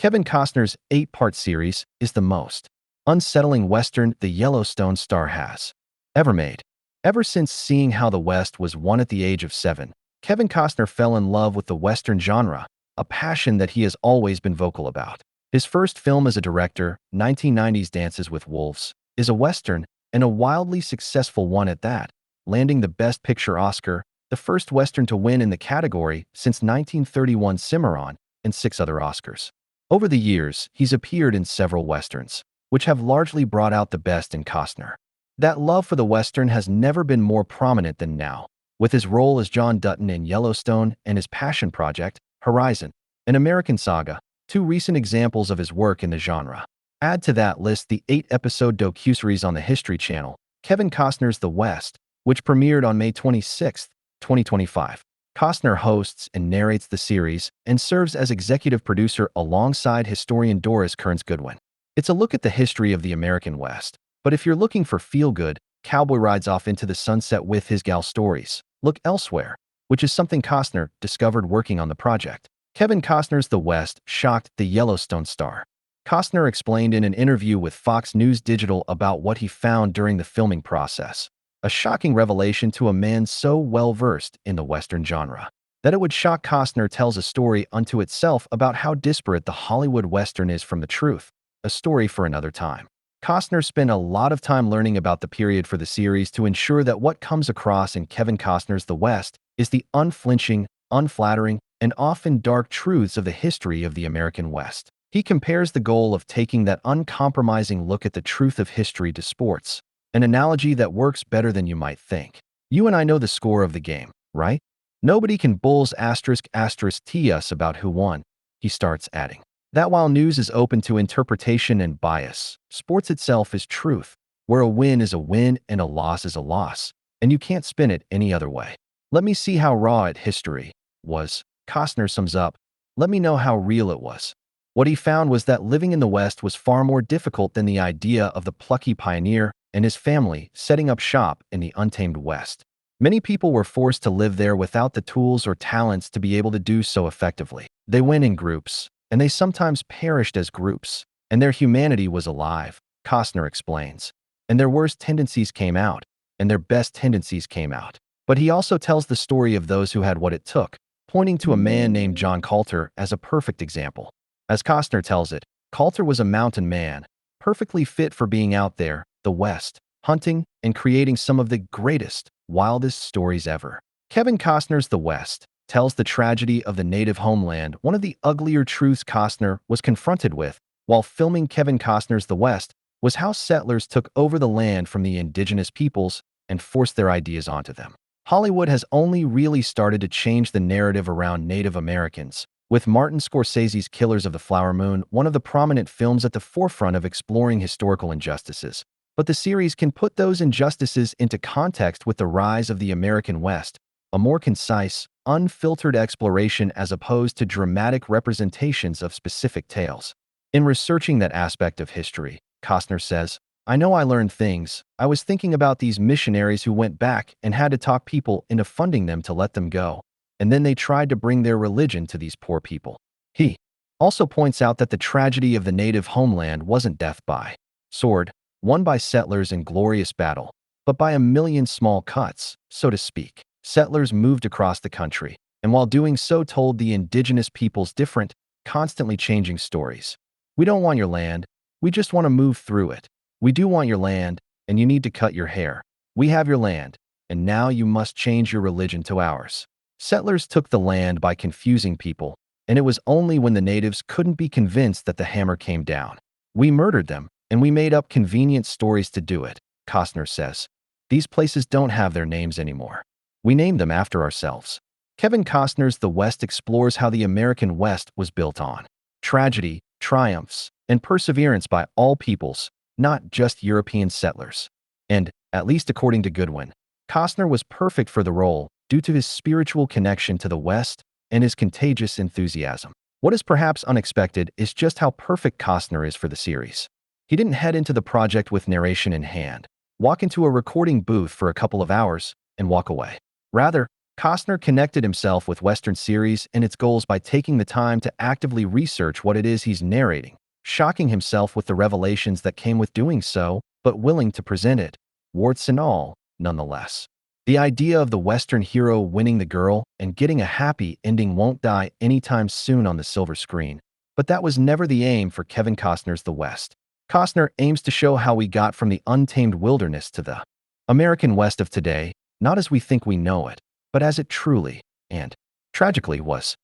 Kevin Costner's 8-part series is the most unsettling Western the Yellowstone star has ever made. Ever since seeing how the West was won at the age of 7, Kevin Costner fell in love with the Western genre, a passion that he has always been vocal about. His first film as a director, 1990's Dances with Wolves, is a Western, and a wildly successful one at that, landing the Best Picture Oscar, the first Western to win in the category since 1931's Cimarron, and 6 other Oscars. Over the years, he's appeared in several Westerns, which have largely brought out the best in Costner. That love for the Western has never been more prominent than now, with his role as John Dutton in Yellowstone and his passion project, Horizon, an American Saga, 2 recent examples of his work in the genre. Add to that list the 8-episode docuseries on the History Channel, Kevin Costner's The West, which premiered on May 26, 2025. Costner hosts and narrates the series and serves as executive producer alongside historian Doris Kearns Goodwin. It's a look at the history of the American West, but if you're looking for feel-good, cowboy rides off into the sunset with his gal stories, look elsewhere, which is something Costner discovered working on the project. Kevin Costner's The West shocked the Yellowstone star. Costner explained in an interview with Fox News Digital about what he found during the filming process. A shocking revelation to a man so well-versed in the Western genre. That it would shock Costner tells a story unto itself about how disparate the Hollywood Western is from the truth, a story for another time. Costner spent a lot of time learning about the period for the series to ensure that what comes across in Kevin Costner's The West is the unflinching, unflattering, and often dark truths of the history of the American West. He compares the goal of taking that uncompromising look at the truth of history to sports, an analogy that works better than you might think. You and I know the score of the game, right? Nobody can bulls **tee us about who won, he starts adding. That while news is open to interpretation and bias, sports itself is truth, where a win is a win and a loss is a loss, and you can't spin it any other way. Let me see how raw it history was, Costner sums up. Let me know how real it was. What he found was that living in the West was far more difficult than the idea of the plucky pioneer and his family setting up shop in the untamed West. Many people were forced to live there without the tools or talents to be able to do so effectively. They went in groups, and they sometimes perished as groups, and their humanity was alive, Costner explains. And their worst tendencies came out, and their best tendencies came out. But he also tells the story of those who had what it took, pointing to a man named John Coulter as a perfect example. As Costner tells it, Coulter was a mountain man, perfectly fit for being out there, the West, hunting and creating some of the greatest, wildest stories ever. Kevin Costner's The West tells the tragedy of the native homeland, one of the uglier truths Costner was confronted with while filming Kevin Costner's The West was how settlers took over the land from the indigenous peoples and forced their ideas onto them. Hollywood has only really started to change the narrative around Native Americans, with Martin Scorsese's Killers of the Flower Moon one of the prominent films at the forefront of exploring historical injustices. But the series can put those injustices into context with the rise of the American West, a more concise, unfiltered exploration as opposed to dramatic representations of specific tales. In researching that aspect of history, Costner says, I know I learned things. I was thinking about these missionaries who went back and had to talk people into funding them to let them go, and then they tried to bring their religion to these poor people. He also points out that the tragedy of the native homeland wasn't death by sword, won by settlers in glorious battle, but by a million small cuts, so to speak. Settlers moved across the country, and while doing so told the indigenous peoples different, constantly changing stories. We don't want your land, we just want to move through it. We do want your land, and you need to cut your hair. We have your land, and now you must change your religion to ours. Settlers took the land by confusing people, and it was only when the natives couldn't be convinced that the hammer came down. We murdered them, and we made up convenient stories to do it, Costner says. These places don't have their names anymore. We named them after ourselves. Kevin Costner's The West explores how the American West was built on tragedy, triumphs, and perseverance by all peoples, not just European settlers. And, at least according to Goodwin, Costner was perfect for the role due to his spiritual connection to the West and his contagious enthusiasm. What is perhaps unexpected is just how perfect Costner is for the series. He didn't head into the project with narration in hand, walk into a recording booth for a couple of hours, and walk away. Rather, Costner connected himself with Western series and its goals by taking the time to actively research what it is he's narrating, shocking himself with the revelations that came with doing so, but willing to present it, warts and all, nonetheless. The idea of the Western hero winning the girl and getting a happy ending won't die anytime soon on the silver screen, but that was never the aim for Kevin Costner's The West. Costner aims to show how we got from the untamed wilderness to the American West of today, not as we think we know it, but as it truly and tragically was.